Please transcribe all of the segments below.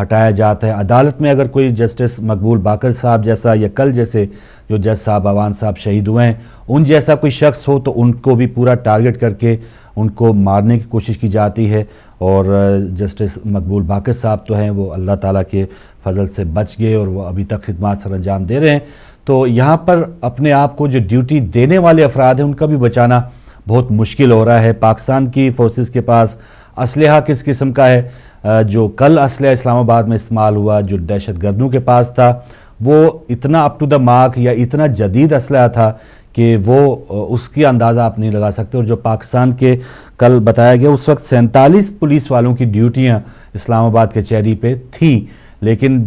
ہٹایا جاتا ہے. عدالت میں اگر کوئی جسٹس مقبول باقر صاحب جیسا یا کل جیسے جو جج صاحب عوان صاحب شہید ہوئے ہیں ان جیسا کوئی شخص ہو تو ان کو بھی پورا ٹارگٹ کر کے ان کو مارنے کی کوشش کی جاتی ہے. اور جسٹس مقبول باقر صاحب تو ہیں وہ اللہ تعالیٰ کے فضل سے بچ گئے اور وہ ابھی تک خدمات سر انجام دے رہے ہیں. تو یہاں پر اپنے آپ کو جو ڈیوٹی دینے والے افراد ہیں ان کا بھی بچانا بہت مشکل ہو رہا ہے. پاکستان کی فورسز کے پاس اسلحہ کس قسم کا ہے؟ جو کل اسلحہ اسلام آباد میں استعمال ہوا جو دہشت گردوں کے پاس تھا وہ اتنا اپ ٹو دا مارک یا اتنا جدید اسلحہ تھا کہ وہ اس کی اندازہ آپ نہیں لگا سکتے. اور جو پاکستان کے کل بتایا گیا اس وقت 47 پولیس والوں کی ڈیوٹیاں اسلام آباد کے چہری پہ تھیں. لیکن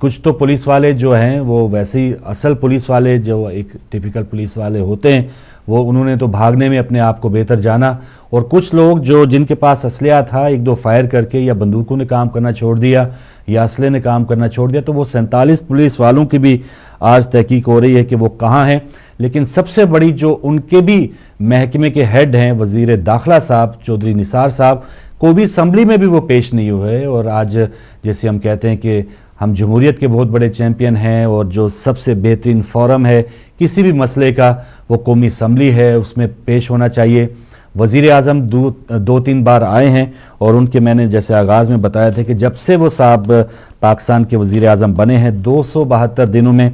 کچھ تو پولیس والے جو ہیں وہ ویسے ہی اصل پولیس والے جو ایک ٹپیکل پولیس والے ہوتے ہیں وہ انہوں نے تو بھاگنے میں اپنے آپ کو بہتر جانا. اور کچھ لوگ جو جن کے پاس اسلحہ تھا ایک دو فائر کر کے یا بندوقوں نے کام کرنا چھوڑ دیا یا اسلحے نے کام کرنا چھوڑ دیا. تو وہ 47 پولیس والوں کی بھی آج تحقیق ہو رہی ہے کہ وہ کہاں ہیں. لیکن سب سے بڑی جو ان کے بھی محکمے کے ہیڈ ہیں وزیر داخلہ صاحب چودھری نثار صاحب کو بھی اسمبلی میں بھی وہ پیش نہیں ہوئے. اور آج جیسے ہم کہتے ہیں کہ ہم جمہوریت کے بہت بڑے چیمپئن ہیں اور جو سب سے بہترین فورم ہے کسی بھی مسئلے کا وہ قومی اسمبلی ہے اس میں پیش ہونا چاہیے. وزیر اعظم دو تین بار آئے ہیں اور ان کے میں نے جیسے آغاز میں بتایا تھا کہ جب سے وہ صاحب پاکستان کے وزیر اعظم بنے ہیں 272 دنوں میں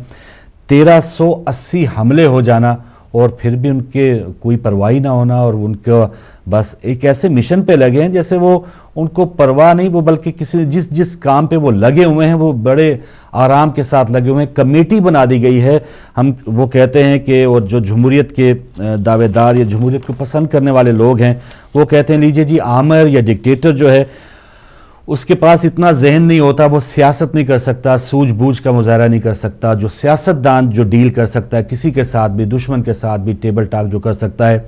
1380 حملے ہو جانا اور پھر بھی ان کے کوئی پرواہ نہ ہونا اور ان کو بس ایک ایسے مشن پہ لگے ہیں جیسے وہ ان کو پرواہ نہیں وہ بلکہ کسی جس کام پہ وہ لگے ہوئے ہیں وہ بڑے آرام کے ساتھ لگے ہوئے ہیں. کمیٹی بنا دی گئی ہے. ہم وہ کہتے ہیں کہ اور جو جمہوریت کے دعوے دار یا جمہوریت کو پسند کرنے والے لوگ ہیں وہ کہتے ہیں لیجئے جی آمر یا ڈکٹیٹر جو ہے اس کے پاس اتنا ذہن نہیں ہوتا وہ سیاست نہیں کر سکتا سوجھ بوجھ کا مظاہرہ نہیں کر سکتا. جو سیاستدان جو ڈیل کر سکتا ہے کسی کے ساتھ بھی دشمن کے ساتھ بھی ٹیبل ٹاک جو کر سکتا ہے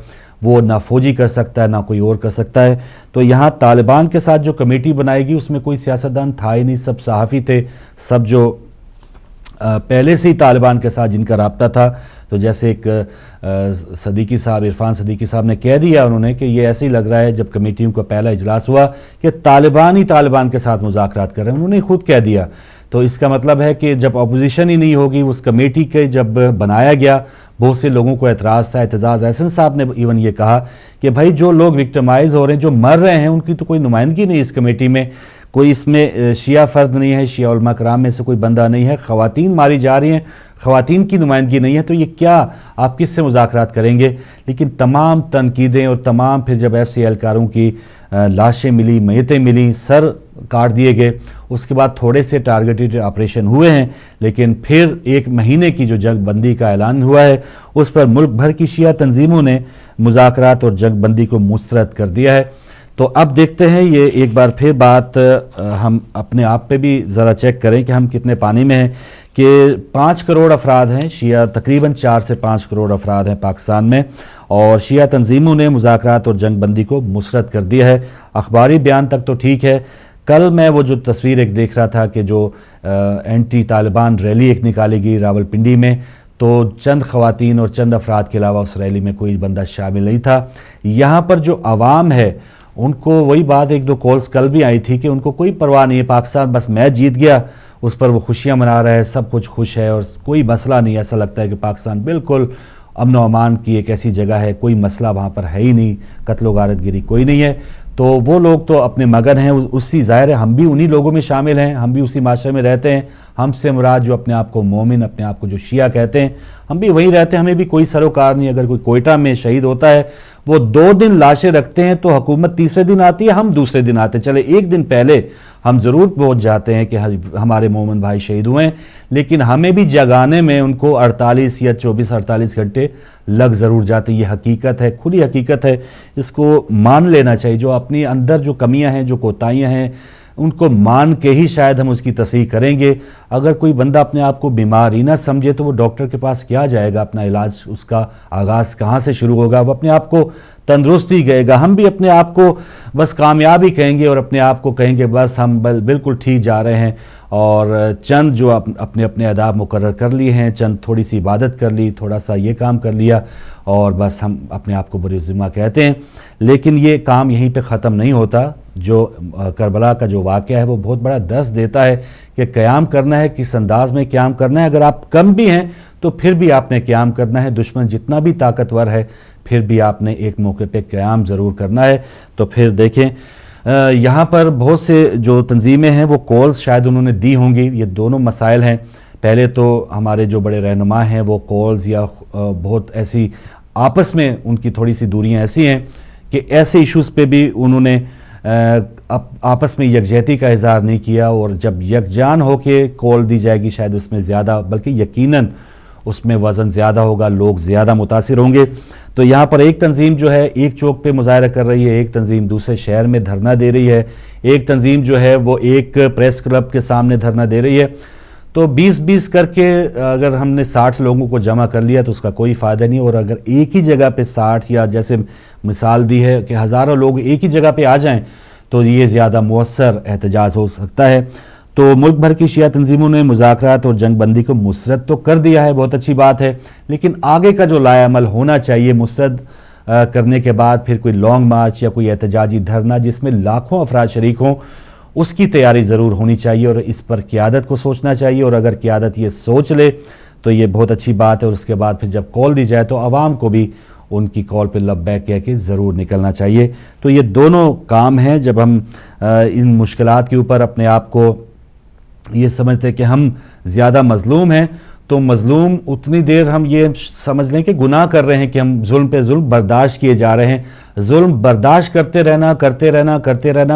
وہ نہ فوجی کر سکتا ہے نہ کوئی اور کر سکتا ہے. تو یہاں طالبان کے ساتھ جو کمیٹی بنائے گی اس میں کوئی سیاستدان تھا ہی نہیں. سب صحافی تھے سب جو پہلے سے ہی طالبان کے ساتھ جن کا رابطہ تھا. تو جیسے ایک صدیقی صاحب عرفان صدیقی صاحب نے کہہ دیا انہوں نے کہ یہ ایسے ہی لگ رہا ہے جب کمیٹیوں کا پہلا اجلاس ہوا کہ طالبان ہی طالبان کے ساتھ مذاکرات کر رہے ہیں. انہوں نے خود کہہ دیا. تو اس کا مطلب ہے کہ جب اپوزیشن ہی نہیں ہوگی اس کمیٹی کے جب بنایا گیا بہت سے لوگوں کو اعتراض تھا. اعتزاز احسن صاحب نے ایون یہ کہا کہ بھائی جو لوگ وکٹمائز ہو رہے ہیں جو مر رہے ہیں ان کی تو کوئی نمائندگی نہیں اس کمیٹی میں. کوئی اس میں شیعہ فرد نہیں ہے شیعہ علماء کرام میں سے کوئی بندہ نہیں ہے. خواتین ماری جا رہی ہیں خواتین کی نمائندگی نہیں ہے. تو یہ کیا آپ کس سے مذاکرات کریں گے؟ لیکن تمام تنقیدیں اور تمام پھر جب ایف سی اہلکاروں کی لاشیں ملی میتیں ملی سر کاٹ دیے گئے اس کے بعد تھوڑے سے ٹارگیٹڈ آپریشن ہوئے ہیں. لیکن پھر ایک مہینے کی جو جنگ بندی کا اعلان ہوا ہے اس پر ملک بھر کی شیعہ تنظیموں نے مذاکرات اور جنگ بندی کو مسترد کر دیا ہے. تو اب دیکھتے ہیں یہ ایک بار پھر بات ہم اپنے آپ پہ بھی ذرا چیک کریں کہ ہم کتنے پانی میں ہیں کہ 5 کروڑ افراد ہیں شیعہ تقریباً 4 سے 5 کروڑ افراد ہیں پاکستان میں اور شیعہ تنظیموں نے مذاکرات اور جنگ بندی کو مسترد کر دیا ہے. اخباری بیان تک تو ٹھیک ہے. کل میں وہ جو تصویر ایک دیکھ رہا تھا کہ جو اینٹی طالبان ریلی ایک نکالی گئی راولپنڈی میں تو چند خواتین اور چند افراد کے علاوہ اس ریلی میں کوئی بندہ شامل نہیں تھا. یہاں پر جو عوام ہے ان کو وہی بات ایک دو کالز کل بھی آئی تھی کہ ان کو کوئی پرواہ نہیں ہے پاکستان بس میچ جیت گیا اس پر وہ خوشیاں منا رہا ہے سب کچھ خوش ہے اور کوئی مسئلہ نہیں. ایسا لگتا ہے کہ پاکستان بالکل امن و امان کی ایک ایسی جگہ ہے کوئی مسئلہ وہاں پر ہے ہی نہیں قتل و غارت گری کوئی نہیں ہے. تو وہ لوگ تو اپنے مگن ہیں اسی ظاہر ہے ہم بھی انہی لوگوں میں شامل ہیں ہم بھی اسی معاشرے میں رہتے ہیں. ہم سے مراد جو اپنے آپ کو مومن اپنے آپ کو جو شیعہ کہتے ہیں ہم بھی وہیں رہتے ہیں ہمیں بھی کوئی سروکار نہیں. اگر کوئی کوئٹہ میں شہید ہوتا ہے وہ 2 دن لاشیں رکھتے ہیں تو حکومت تیسرے دن آتی ہے ہم دوسرے دن آتے ہیں. چلے 1 دن پہلے ہم ضرور پہنچ جاتے ہیں کہ ہمارے مومن بھائی شہید ہوئے ہیں لیکن ہمیں بھی جگانے میں ان کو 48 یا 24-48 گھنٹے لگ ضرور جاتے ہیں. یہ حقیقت ہے کھلی حقیقت ہے اس کو مان لینا چاہیے. جو اپنی اندر جو کمیاں ہیں جو کوتاہیاں ہیں ان کو مان کے ہی شاید ہم اس کی تصحیح کریں گے. اگر کوئی بندہ اپنے آپ کو بیمار ہی نہ سمجھے تو وہ ڈاکٹر کے پاس کیا جائے گا اپنا علاج اس کا آغاز کہاں سے شروع ہوگا؟ وہ اپنے آپ کو تندرستی کہے گا. ہم بھی اپنے آپ کو بس کامیابی کہیں گے اور اپنے آپ کو کہیں گے بس ہم بالکل ٹھیک جا رہے ہیں اور چند جو اپنے اپنے آداب مقرر کر لیے ہیں چند تھوڑی سی عبادت کر لی تھوڑا سا یہ کام کر لیا اور بس ہم اپنے آپ کو بری ذمہ کہتے ہیں. لیکن یہ کام یہیں پہ ختم نہیں ہوتا. جو کربلا کا جو واقعہ ہے وہ بہت بڑا درس دیتا ہے کہ قیام کرنا ہے، کس انداز میں قیام کرنا ہے. اگر آپ کم بھی ہیں تو پھر بھی آپ نے قیام کرنا ہے. دشمن جتنا بھی طاقتور ہے پھر بھی آپ نے ایک موقع پہ قیام ضرور کرنا ہے. تو پھر دیکھیں یہاں پر بہت سے جو تنظیمیں ہیں وہ کالز شاید انہوں نے دی ہوں گی. یہ دونوں مسائل ہیں. پہلے تو ہمارے جو بڑے رہنما ہیں وہ کالز یا بہت ایسی آپس میں ان کی تھوڑی سی دوریاں ایسی ہیں کہ ایسے ایشوز پہ بھی انہوں نے آپس میں یکجہتی کا اظہار نہیں کیا. اور جب یکجان ہو کے کال دی جائے گی شاید اس میں زیادہ، بلکہ یقیناً اس میں وزن زیادہ ہوگا، لوگ زیادہ متاثر ہوں گے. تو یہاں پر ایک تنظیم جو ہے ایک چوک پہ مظاہرہ کر رہی ہے، ایک تنظیم دوسرے شہر میں دھرنا دے رہی ہے، ایک تنظیم جو ہے وہ ایک پریس کلب کے سامنے دھرنا دے رہی ہے. تو 20-20 کر کے اگر ہم نے 60 لوگوں کو جمع کر لیا تو اس کا کوئی فائدہ نہیں. اور اگر ایک ہی جگہ پہ 60 یا جیسے مثال دی ہے کہ ہزاروں لوگ ایک ہی جگہ پہ آ جائیں تو یہ زیادہ مؤثر احتجاج ہو سکتا ہے. تو ملک بھر کی شیعہ تنظیموں نے مذاکرات اور جنگ بندی کو مسترد تو کر دیا ہے، بہت اچھی بات ہے، لیکن آگے کا جو لائحہ عمل ہونا چاہیے مسترد کرنے کے بعد پھر کوئی لانگ مارچ یا کوئی احتجاجی دھرنا جس میں لاکھوں افراد شریک ہوں، اس کی تیاری ضرور ہونی چاہیے اور اس پر قیادت کو سوچنا چاہیے. اور اگر قیادت یہ سوچ لے تو یہ بہت اچھی بات ہے. اور اس کے بعد پھر جب کال دی جائے تو عوام کو بھی ان کی کال پہ لبیک کہہ کے ضرور نکلنا چاہیے. تو یہ دونوں کام ہیں. جب ہم ان مشکلات کے اوپر اپنے آپ کو یہ سمجھتے ہیں کہ ہم زیادہ مظلوم ہیں تو مظلوم اتنی دیر ہم یہ سمجھ لیں کہ گناہ کر رہے ہیں کہ ہم ظلم پہ ظلم برداشت کیے جا رہے ہیں. ظلم برداشت کرتے رہنا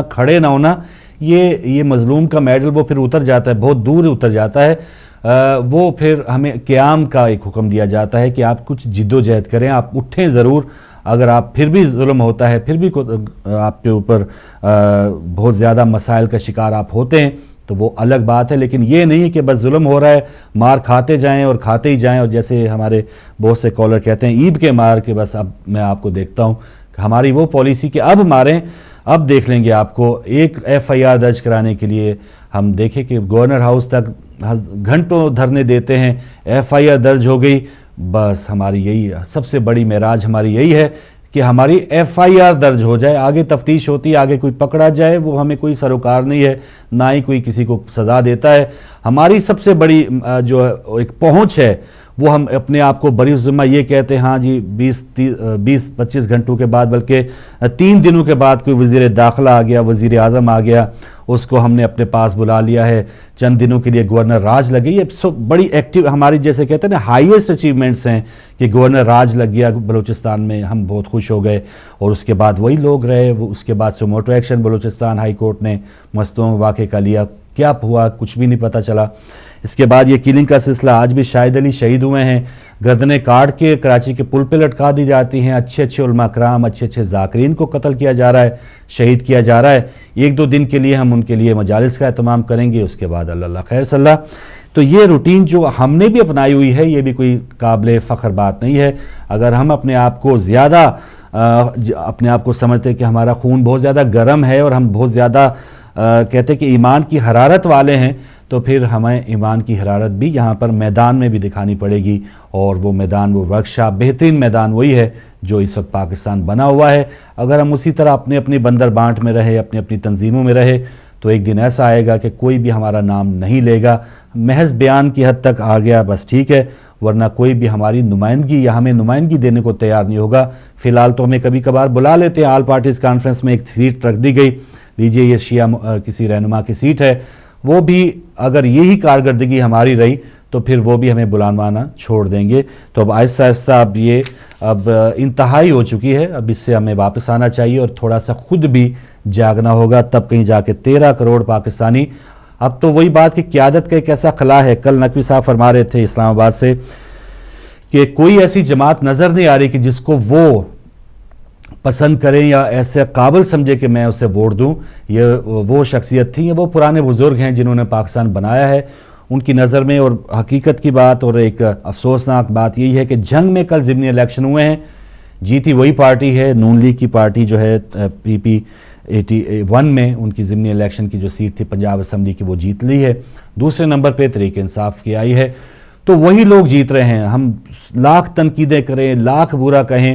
کھڑے نہ ہونا، یہ مظلوم کا میڈل وہ پھر اتر جاتا ہے، بہت دور اتر جاتا ہے. وہ پھر ہمیں قیام کا ایک حکم دیا جاتا ہے کہ آپ کچھ جد و جہد کریں، آپ اٹھیں ضرور. اگر آپ پھر بھی ظلم ہوتا ہے، پھر بھی آپ کے اوپر بہت زیادہ مسائل کا شکار آپ ہوتے ہیں تو وہ الگ بات ہے. لیکن یہ نہیں ہے کہ بس ظلم ہو رہا ہے مار کھاتے جائیں اور کھاتے ہی جائیں. اور جیسے ہمارے بہت سے کالر کہتے ہیں عیب کے مار کے بس اب میں آپ کو دیکھتا ہوں ہماری وہ پالیسی کہ اب ماریں، اب دیکھ لیں گے آپ کو. ایک FIR درج کرانے کے لیے ہم دیکھیں کہ گورنر ہاؤس تک گھنٹوں دھرنے دیتے ہیں، FIR درج ہو گئی، بس ہماری یہی سب سے بڑی معراج ہماری یہی ہے کہ ہماری FIR درج ہو جائے. آگے تفتیش ہوتی ہے، آگے کوئی پکڑا جائے، وہ ہمیں کوئی سروکار نہیں ہے، نہ ہی کوئی کسی کو سزا دیتا ہے. ہماری سب سے بڑی جو ایک پہنچ ہے وہ ہم اپنے آپ کو بری ذمہ یہ کہتے ہیں ہاں جی 20-25 گھنٹوں کے بعد، بلکہ 3 دنوں کے بعد کوئی وزیر داخلہ آ گیا، وزیر اعظم آ گیا، اس کو ہم نے اپنے پاس بلا لیا ہے، چند دنوں کے لیے گورنر راج لگے. یہ سب بڑی ایکٹیو ہماری جیسے کہتے ہیں نا ہائیسٹ اچیومنٹس ہیں کہ گورنر راج لگ گیا بلوچستان میں، ہم بہت خوش ہو گئے. اور اس کے بعد وہی لوگ رہے. اس کے بعد سموٹو ایکشن بلوچستان ہائی کورٹ نے مستوں واقعے کا لیا، کیا ہوا کچھ بھی نہیں پتہ چلا. اس کے بعد یہ کلنگ کا سلسلہ، آج بھی شاہد علی شہید ہوئے ہیں، گردنیں کاٹ کے کراچی کے پل پہ لٹکا دی جاتی ہیں. اچھے علماء کرام، اچھے ذاکرین کو قتل کیا جا رہا ہے، شہید کیا جا رہا ہے. 1-2 دن کے لیے ہم ان کے لیے مجالس کا اہتمام کریں گے، اس کے بعد اللہ خیر صلی اللہ. تو یہ روٹین جو ہم نے بھی اپنائی ہوئی ہے یہ بھی کوئی قابل فخر بات نہیں ہے. اگر ہم اپنے آپ کو زیادہ اپنے آپ کو سمجھتے کہ ہمارا خون بہت زیادہ گرم ہے اور ہم بہت زیادہ کہتے کہ ایمان کی حرارت والے ہیں تو پھر ہمیں ایمان کی حرارت بھی یہاں پر میدان میں بھی دکھانی پڑے گی. اور وہ میدان، وہ ورکشاپ، بہترین میدان وہی ہے جو اس وقت پاکستان بنا ہوا ہے. اگر ہم اسی طرح اپنی بندر بانٹ میں رہے، اپنی تنظیموں میں رہے تو ایک دن ایسا آئے گا کہ کوئی بھی ہمارا نام نہیں لے گا. محض بیان کی حد تک آ گیا بس ٹھیک ہے، ورنہ کوئی بھی ہماری نمائندگی یا ہمیں نمائندگی دینے کو تیار نہیں ہوگا. فی الحال تو ہمیں کبھی کبھار بلا لیتے ہیں، آل پارٹیز کانفرنس میں ایک سیٹ رکھ دی گئی، لیجئے یہ شیعہ کسی رہنما کی سیٹ ہے. وہ بھی اگر یہی کارکردگی ہماری رہی تو پھر وہ بھی ہمیں بلانوانا چھوڑ دیں گے. تو اب آہستہ آہستہ اب انتہائی ہو چکی ہے، اب اس سے ہمیں واپس آنا چاہیے اور تھوڑا سا خود بھی جاگنا ہوگا. تب کہیں جا کے 13 کروڑ پاکستانی، اب تو وہی بات کہ قیادت کا ایک ایسا خلا ہے. کل نقوی صاحب فرما رہے تھے اسلام آباد سے کہ کوئی ایسی جماعت نظر نہیں آ رہی کہ جس کو وہ پسند کریں یا ایسے قابل سمجھے کہ میں اسے ووٹ دوں. یہ وہ شخصیت تھی، یہ وہ پرانے بزرگ ہیں جنہوں نے پاکستان بنایا ہے. ان کی نظر میں اور حقیقت کی بات اور ایک افسوسناک بات یہی ہے کہ جنگ میں کل ضمنی الیکشن ہوئے ہیں، جیتی وہی پارٹی ہے، نون لیگ کی پارٹی جو ہے PP81 میں ان کی ضمنی الیکشن کی جو سیٹ تھی پنجاب اسمبلی کی وہ جیت لی ہے. دوسرے نمبر پہ تحریک انصاف کی آئی ہے. تو وہی لوگ جیت رہے ہیں. ہم لاکھ تنقیدیں کریں، لاکھ برا کہیں،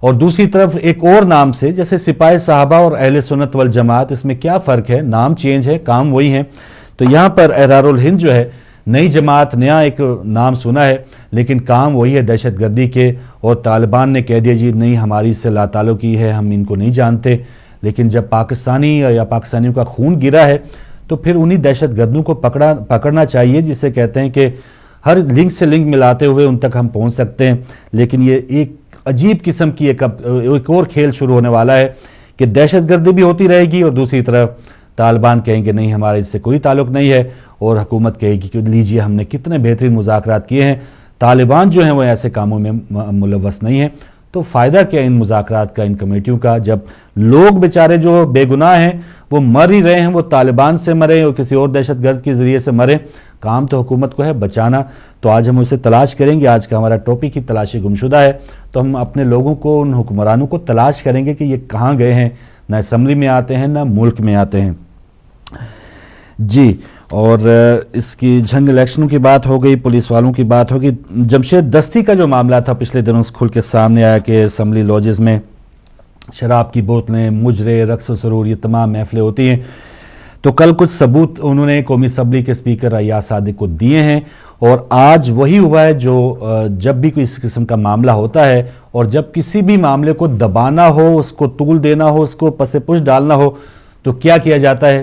اور دوسری طرف ایک اور نام سے جیسے سپاہی صحابہ اور اہل سنت والجماعت، اس میں کیا فرق ہے؟ نام چینج ہے، کام وہی ہیں۔ تو یہاں پر احرار الہند جو ہے نئی جماعت، نیا ایک نام سنا ہے لیکن کام وہی ہے دہشت گردی کے، اور طالبان نے کہہ دیا جی نہیں ہماری اس سے لا تعلقی ہے، ہم ان کو نہیں جانتے۔ لیکن جب پاکستانی یا پاکستانیوں کا خون گرا ہے تو پھر انہی دہشت گردوں کو پکڑنا چاہیے، جسے کہتے ہیں کہ ہر لنک سے لنک ملاتے ہوئے ان تک ہم پہنچ سکتے ہیں۔ لیکن یہ ایک عجیب قسم کی ایک اور کھیل شروع ہونے والا ہے کہ دہشت گردی بھی ہوتی رہے گی اور دوسری طرف طالبان کہیں گے نہیں ہمارے اس سے کوئی تعلق نہیں ہے، اور حکومت کہے گی کہ لیجئے ہم نے کتنے بہترین مذاکرات کیے ہیں، طالبان جو ہیں وہ ایسے کاموں میں ملوث نہیں ہیں۔ تو فائدہ کیا ان مذاکرات کا، ان کمیٹیوں کا، جب لوگ بیچارے جو بے گناہ ہیں وہ مر ہی رہے ہیں، وہ طالبان سے مریں اور کسی اور دہشت گرد کے ذریعے سے مریں، کام تو حکومت کو ہے بچانا۔ تو آج ہم اسے تلاش کریں گے، آج کا ہمارا ٹاپک ہی تلاشی گمشدہ ہے، تو ہم اپنے لوگوں کو، ان حکمرانوں کو تلاش کریں گے کہ یہ کہاں گئے ہیں، نہ اسمبلی میں آتے ہیں نہ ملک میں آتے ہیں۔ جی، اور اس کی جھنگ الیکشنوں کی بات ہو گئی، پولیس والوں کی بات ہوگی۔ جمشید دستی کا جو معاملہ تھا پچھلے دنوں کھل کے سامنے آیا کہ اسمبلی لاجز میں شراب کی بوتلیں، مجرے، رقص و سرور، یہ تمام محفلیں ہوتی ہیں۔ تو کل کچھ ثبوت انہوں نے قومی اسمبلی کے اسپیکر ایاز صادق کو دیے ہیں، اور آج وہی ہوا ہے جو جب بھی کوئی اس قسم کا معاملہ ہوتا ہے اور جب کسی بھی معاملے کو دبانا ہو، اس کو طول دینا ہو، اس کو پس پش ڈالنا ہو تو کیا جاتا ہے؟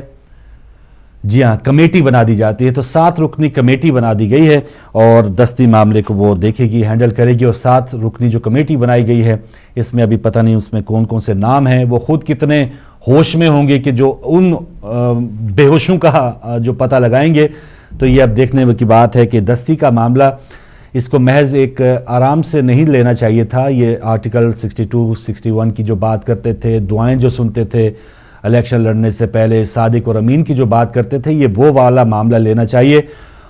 جی ہاں، کمیٹی بنا دی جاتی ہے۔ تو 7 رکنی کمیٹی بنا دی گئی ہے اور دستی معاملے کو وہ دیکھے گی، ہینڈل کرے گی، اور 7 رکنی جو کمیٹی بنائی گئی ہے اس میں ابھی پتہ نہیں اس میں کون کون سے نام ہیں، وہ خود کتنے ہوش میں ہوں گے کہ جو ان بے ہوشوں کا جو پتہ لگائیں گے۔ تو یہ اب دیکھنے کی بات ہے کہ دستی کا معاملہ، اس کو محض ایک آرام سے نہیں لینا چاہیے تھا۔ یہ آرٹیکل 62 61 کی جو بات کرتے تھے، دعائیں جو سنتے تھے الیکشن لڑنے سے پہلے، صادق اور امین کی جو بات کرتے تھے، یہ وہ والا معاملہ لینا چاہیے،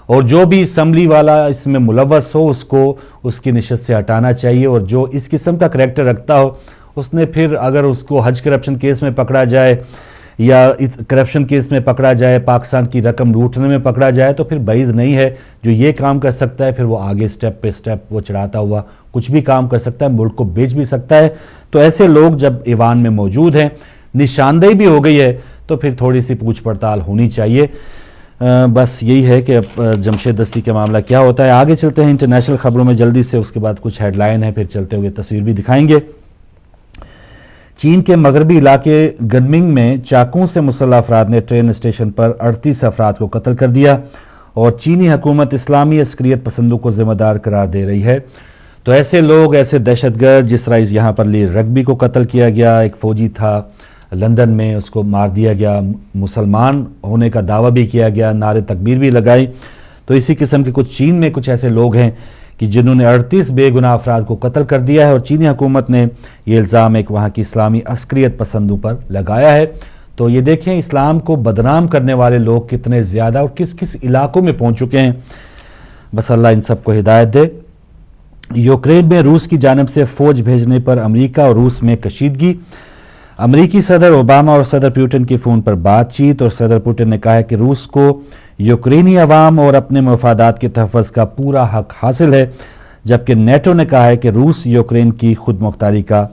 اور جو بھی اسمبلی والا اس میں ملوث ہو اس کو اس کی نشست سے ہٹانا چاہیے، اور جو اس قسم کا کریکٹر رکھتا ہو اس نے پھر اگر اس کو حج کرپشن کیس میں پکڑا جائے یا کرپشن کیس میں پکڑا جائے، پاکستان کی رقم لوٹنے میں پکڑا جائے، تو پھر بعید نہیں ہے جو یہ کام کر سکتا ہے پھر وہ آگے سٹیپ پہ سٹیپ وہ چڑھاتا ہوا کچھ بھی کام کر سکتا ہے، ملک کو بیچ بھی سکتا ہے۔ تو ایسے لوگ جب ایوان میں موجود ہیں، نشاندہی بھی ہو گئی ہے، تو پھر تھوڑی سی پوچھ پڑتال ہونی چاہیے۔ بس یہی ہے کہ اب جمشید دستی کا معاملہ کیا ہوتا ہے۔ آگے چلتے ہیں انٹرنیشنل خبروں میں جلدی سے، اس کے بعد کچھ ہیڈ لائن ہے، پھر چلتے ہوئے تصویر بھی دکھائیں گے۔ چین کے مغربی علاقے گنمنگ میں چاقوں سے مسلح افراد نے ٹرین اسٹیشن پر 38 افراد کو قتل کر دیا، اور چینی حکومت اسلامی عسکریت پسندوں کو ذمہ دار قرار دے رہی ہے۔ تو ایسے لوگ، ایسے دہشت گرد، جس طرح یہاں پر لی رگبی کو قتل کیا گیا، ایک فوجی تھا لندن میں اس کو مار دیا گیا، مسلمان ہونے کا دعویٰ بھی کیا گیا، نعرے تکبیر بھی لگائی، تو اسی قسم کے کچھ چین میں کچھ ایسے لوگ ہیں کہ جنہوں نے 38 بے گناہ افراد کو قتل کر دیا ہے، اور چینی حکومت نے یہ الزام ایک وہاں کی اسلامی عسکریت پسندوں پر لگایا ہے۔ تو یہ دیکھیں اسلام کو بدنام کرنے والے لوگ کتنے زیادہ اور کس کس علاقوں میں پہنچ چکے ہیں، بس اللہ ان سب کو ہدایت دے۔ یوکرین میں روس کی جانب سے فوج بھیجنے پر امریکہ اور روس میں کشیدگی۔ امریکی صدر اوباما اور صدر پوٹن کی فون پر بات چیت، اور صدر پوٹن نے کہا ہے کہ روس کو یوکرینی عوام اور اپنے مفادات کے تحفظ کا پورا حق حاصل ہے، جبکہ نیٹو نے کہا ہے کہ روس یوکرین کی خود مختاری کا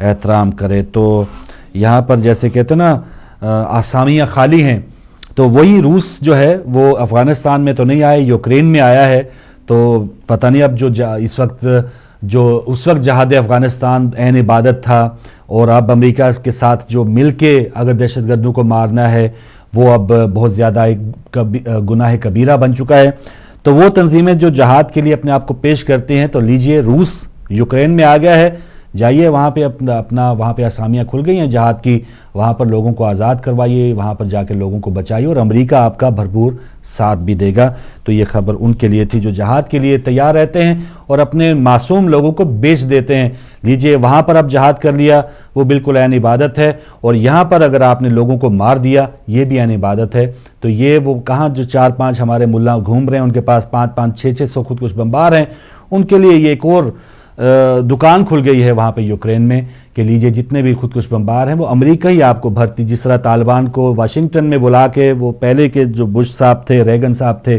احترام کرے۔ تو یہاں پر جیسے کہتے ہیں نا آسامیاں خالی ہیں، تو وہی روس جو ہے وہ افغانستان میں تو نہیں آئے، یوکرین میں آیا ہے۔ تو پتہ نہیں اب اس وقت جہاد افغانستان عین عبادت تھا، اور اب امریکہ کے ساتھ جو مل کے اگر دہشت گردوں کو مارنا ہے وہ اب بہت زیادہ ایک گناہ کبیرہ بن چکا ہے۔ تو وہ تنظیمیں جو جہاد کے لیے اپنے آپ کو پیش کرتے ہیں، تو لیجئے روس یوکرین میں آ گیا ہے، جائیے وہاں پہ وہاں پہ اسامیاں کھل گئی ہیں جہاد کی، وہاں پر لوگوں کو آزاد کروائیے، وہاں پر جا کے لوگوں کو بچائیے، اور امریکہ آپ کا بھرپور ساتھ بھی دے گا۔ تو یہ خبر ان کے لیے تھی جو جہاد کے لیے تیار رہتے ہیں اور اپنے معصوم لوگوں کو بیچ دیتے ہیں۔ لیجئے وہاں پر اب جہاد کر لیا، وہ بالکل عین عبادت ہے، اور یہاں پر اگر آپ نے لوگوں کو مار دیا یہ بھی عین عبادت ہے۔ تو یہ وہ کہاں جو 4-5 ہمارے ملا گھوم رہے ہیں، ان کے پاس 5-5 600 خودکش بمبار ہیں، ان کے لیے یہ ایک اور دکان کھل گئی ہے وہاں پہ یوکرین میں کہ لیجئے جتنے بھی خودکش بمبار ہیں وہ امریکہ ہی آپ کو بھرتی، جس طرح طالبان کو واشنگٹن میں بلا کے وہ پہلے کے جو بش صاحب تھے، ریگن صاحب تھے،